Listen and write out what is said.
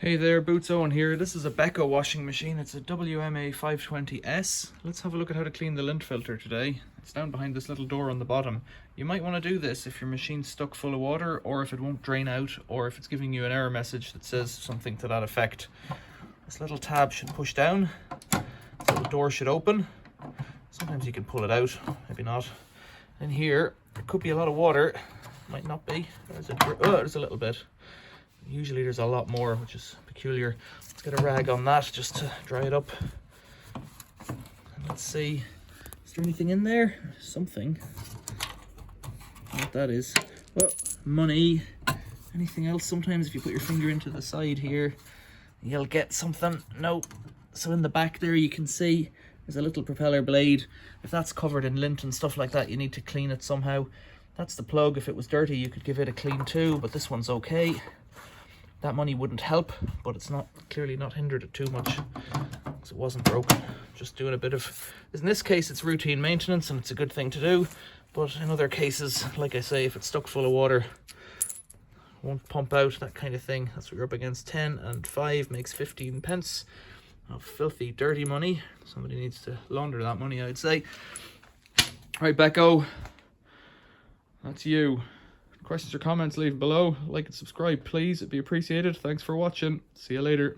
Hey there, Boots Owen here. This is a Beko washing machine. It's a WMA 520S. Let's have a look at how to clean the lint filter today. It's down behind this little door on the bottom. You might want to do this if your machine's stuck full of water, or if it won't drain out, or if it's giving you an error message that says something to that effect. This little tab should push down. This little door should open. Sometimes you can pull it out, maybe not. In here, there could be a lot of water. Might not be. There's a little bit. Usually there's a lot more, which is peculiar. Let's get a rag on that just to dry it up. And let's see, is there anything in there? Something. What that is? Well, money. Anything else? Sometimes if you put your finger into the side here, you'll get something. No. So in the back there you can see there's a little propeller blade. If that's covered in lint and stuff like that, you need to clean it somehow. That's the plug. If it was dirty, you could give it a clean too, but this one's okay. That money wouldn't help, but it's not clearly not hindered it too much because it wasn't broken. Just doing a bit of, in this case it's routine maintenance and it's a good thing to do, but in other cases, like I say, if it's stuck full of water, won't pump out, that kind of thing, that's what you're up against. 10 and 5 makes 15 pence of filthy dirty money. Somebody needs to launder that money, I'd say. Right, Beko, that's you. Questions or comments, leave below. Like and subscribe, please. It'd be appreciated. Thanks for watching. See you later.